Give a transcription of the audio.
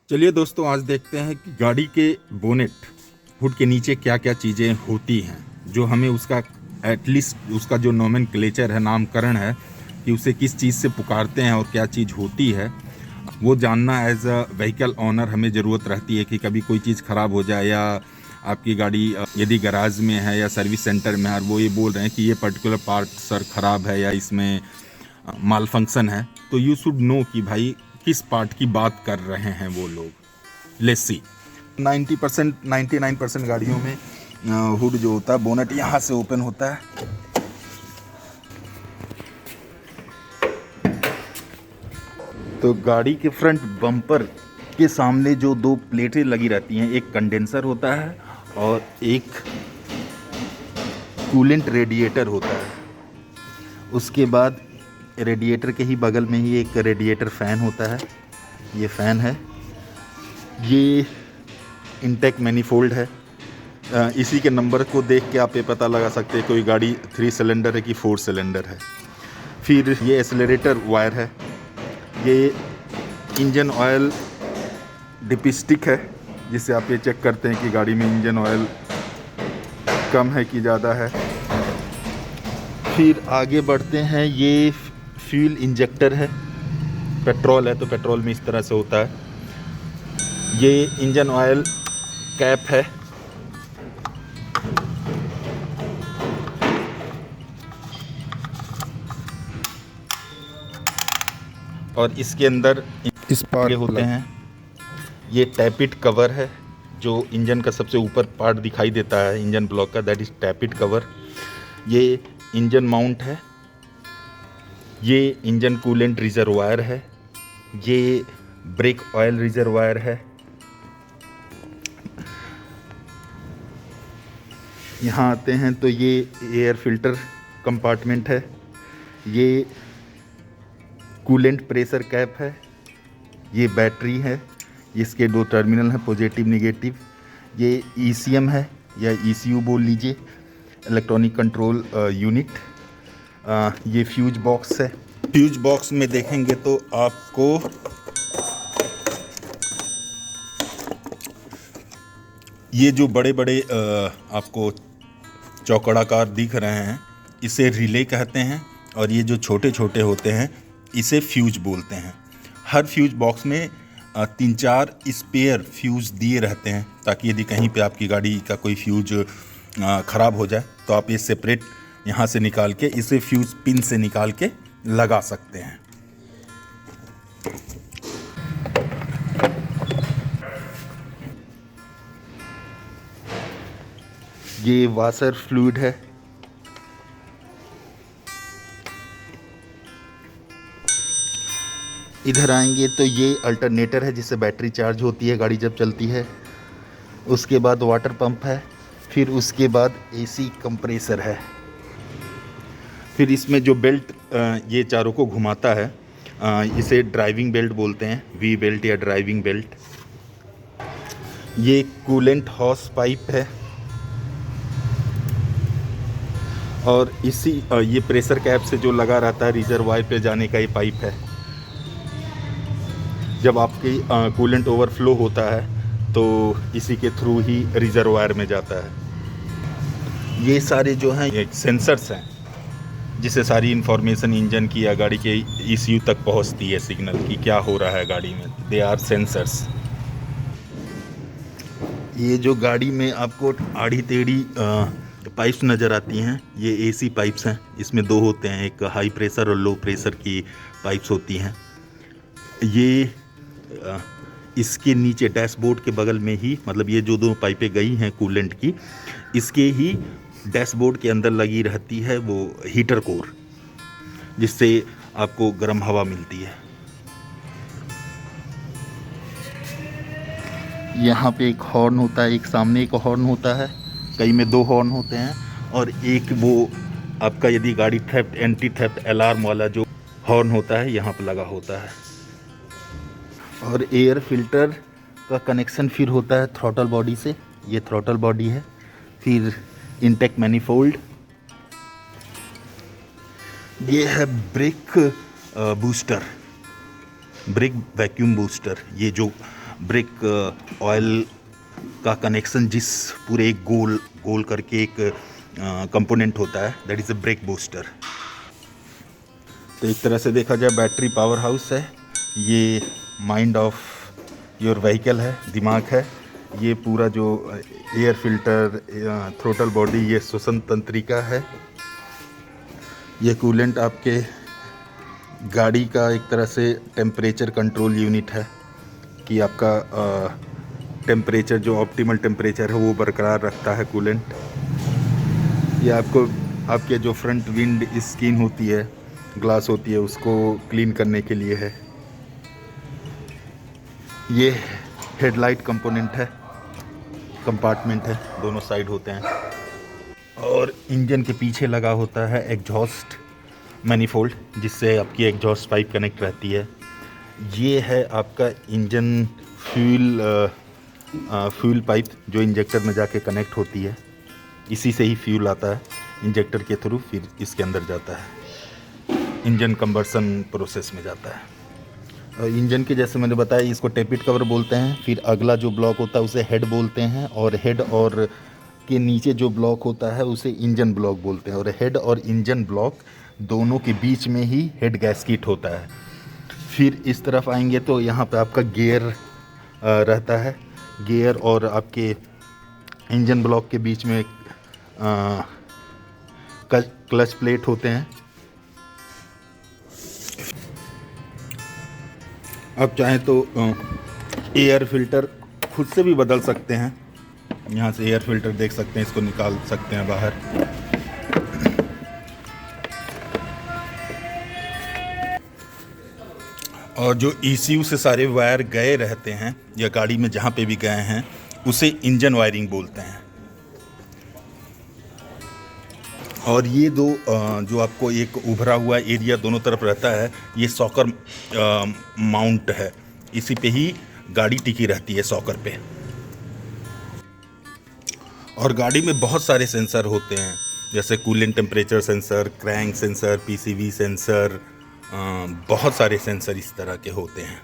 चलिए दोस्तों, आज देखते हैं कि गाड़ी के बोनेट हुड के नीचे क्या क्या चीज़ें होती हैं जो हमें उसका एटलीस्ट उसका जो नोमेनक्लेचर है, नामकरण है कि उसे किस चीज़ से पुकारते हैं और क्या चीज़ होती है, वो जानना एज अ व्हीकल ऑनर हमें ज़रूरत रहती है कि कभी कोई चीज़ ख़राब हो जाए या आपकी गाड़ी यदि गराज में है या सर्विस सेंटर में है और वो ये बोल रहे हैं कि ये पर्टिकुलर पार्ट सर ख़राब है या इसमें माल फंक्शन है, तो यू शुड नो कि भाई किस पार्ट की बात कर रहे हैं वो लोग। Let's see. 90% 99% गाड़ियों में हुड जो होता है, बोनट यहाँ से ओपन होता है। तो गाड़ी के फ्रंट बम्पर के सामने जो दो प्लेटें लगी रहती हैं, एक कंडेंसर होता है और एक कूलेंट रेडिएटर होता है। उसके बाद रेडिएटर के ही बगल में ही एक रेडिएटर फ़ैन होता है। ये फ़ैन है, ये इंटेक मैनिफोल्ड है। इसी के नंबर को देख के आप ये पता लगा सकते हैं कोई गाड़ी 3 सिलेंडर है कि 4 सिलेंडर है। फिर ये एक्सेलरेटर वायर है, ये इंजन ऑयल डिपिस्टिक है जिससे आप ये चेक करते हैं कि गाड़ी में इंजन ऑयल कम है कि ज़्यादा है। फिर आगे बढ़ते हैं, ये फ्यूल इंजेक्टर है। पेट्रोल है तो पेट्रोल में इस तरह से होता है। ये इंजन ऑयल कैप है। और इसके अंदर आगे होते हैं, ये टैपिट कवर है जो इंजन का सबसे ऊपर पार्ट दिखाई देता है इंजन ब्लॉक का, दैट इज टैपिट कवर। ये इंजन माउंट है, ये इंजन कूलेंट रिजर्वायर है, ये ब्रेक ऑयल रिजर्वायर है। यहाँ आते हैं तो ये एयर फिल्टर कंपार्टमेंट है, ये कूलेंट प्रेशर कैप है, ये बैटरी है, इसके 2 टर्मिनल हैं, पॉजिटिव निगेटिव। ये ECM है या ECU बोल लीजिए, इलेक्ट्रॉनिक कंट्रोल यूनिट। ये फ्यूज बॉक्स है। फ्यूज बॉक्स में देखेंगे तो आपको ये जो बड़े बड़े आपको चौकड़ाकार दिख रहे हैं, इसे रिले कहते हैं, और ये जो छोटे छोटे होते हैं इसे फ्यूज बोलते हैं। हर फ्यूज बॉक्स में 3-4 स्पेयर फ्यूज दिए रहते हैं ताकि यदि कहीं पे आपकी गाड़ी का कोई फ्यूज ख़राब हो जाए तो आप ये सेपरेट यहाँ से निकाल के इसे फ्यूज पिन से निकाल के लगा सकते हैं। ये वाशर फ्लूइड है। इधर आएंगे तो ये अल्टरनेटर है जिससे बैटरी चार्ज होती है गाड़ी जब चलती है। उसके बाद वाटर पंप है, फिर उसके बाद AC कंप्रेसर है। फिर इसमें जो बेल्ट ये चारों को घुमाता है, इसे ड्राइविंग बेल्ट बोलते हैं, V बेल्ट या ड्राइविंग बेल्ट। ये कूलेंट हॉस पाइप है और इसी ये प्रेशर कैप से जो लगा रहता है रिजर्वायर पे जाने का ये पाइप है। जब आपकी कूलेंट ओवरफ्लो होता है तो इसी के थ्रू ही रिजर्वायर में जाता है। ये सारे जो हैं ये सेंसर्स हैं जिससे सारी इन्फॉर्मेशन इंजन की या गाड़ी के ECU तक पहुंचती है, सिग्नल की क्या हो रहा है गाड़ी में। They are sensors. ये जो गाड़ी में आपको आड़ी टेढ़ी पाइप्स नज़र आती हैं, ये AC पाइप्स हैं। इसमें 2 होते हैं, एक हाई प्रेशर और लो प्रेशर की पाइप्स होती हैं। ये इसके नीचे डैशबोर्ड के बगल में ही, मतलब ये जो 2 पाइपें गई हैं कूलेंट की, इसके ही डैशबोर्ड के अंदर लगी रहती है वो हीटर कोर, जिससे आपको गर्म हवा मिलती है। यहाँ पे एक हॉर्न होता है, एक सामने एक हॉर्न होता है, कई में 2 हॉर्न होते हैं, और एक वो आपका यदि गाड़ी थेफ्ट एंटी थेफ्ट अलार्म वाला जो हॉर्न होता है यहाँ पर लगा होता है। और एयर फिल्टर का कनेक्शन फिर होता है थ्रॉटल बॉडी से, ये थ्रॉटल बॉडी है। फिर इंटेक मैनिफोल्ड, ये है brake booster, brake vacuum booster. ये जो ब्रेक ऑयल का कनेक्शन जिस पूरे एक गोल करके एक कंपोनेंट होता है, that is a brake booster. तो एक तरह से देखा जाए बैटरी पावर हाउस है, ये माइंड ऑफ योर व्हीकल है, दिमाग है। ये पूरा जो एयर फिल्टर, थ्रोटल बॉडी, ये श्वसन तंत्रिका है। ये कूलेंट आपके गाड़ी का एक तरह से टेम्परेचर कंट्रोल यूनिट है कि आपका टेम्परेचर जो ऑप्टिमल टेम्परेचर है वो बरकरार रखता है कूलेंट। ये आपको आपके जो फ्रंट विंड स्किन होती है, ग्लास होती है, उसको क्लीन करने के लिए है। ये हेडलाइट कंपोनेंट है, कंपार्टमेंट है, दोनों साइड होते हैं। और इंजन के पीछे लगा होता है एग्जॉस्ट मैनिफोल्ड, जिससे आपकी एग्जॉस्ट पाइप कनेक्ट रहती है। ये है आपका इंजन फ्यूल पाइप जो इंजेक्टर में जाके कनेक्ट होती है। इसी से ही फ्यूल आता है इंजेक्टर के थ्रू, फिर इसके अंदर जाता है, इंजन कंबर्सन प्रोसेस में जाता है। इंजन के जैसे मैंने बताया, इसको टेपिट कवर बोलते हैं। फिर अगला जो ब्लॉक होता है उसे हेड बोलते हैं, और हेड और के नीचे जो ब्लॉक होता है उसे इंजन ब्लॉक बोलते हैं। और हेड और इंजन ब्लॉक दोनों के बीच में ही हेड गैस्केट होता है। फिर इस तरफ आएंगे तो यहाँ पे आपका गियर रहता है। गियर और आपके इंजन ब्लॉक के बीच में क्लच प्लेट होते हैं। आप चाहें तो एयर फिल्टर खुद से भी बदल सकते हैं। यहाँ से एयर फिल्टर देख सकते हैं, इसको निकाल सकते हैं बाहर। और जो ECU से सारे वायर गए रहते हैं या गाड़ी में जहाँ पे भी गए हैं उसे इंजन वायरिंग बोलते हैं। और ये दो जो आपको एक उभरा हुआ एरिया दोनों तरफ रहता है, ये सॉकर माउंट है। इसी पे ही गाड़ी टिकी रहती है, सॉकर पे। और गाड़ी में बहुत सारे सेंसर होते हैं, जैसे coolant temperature sensor, crank sensor, PCV sensor, बहुत सारे सेंसर इस तरह के होते हैं।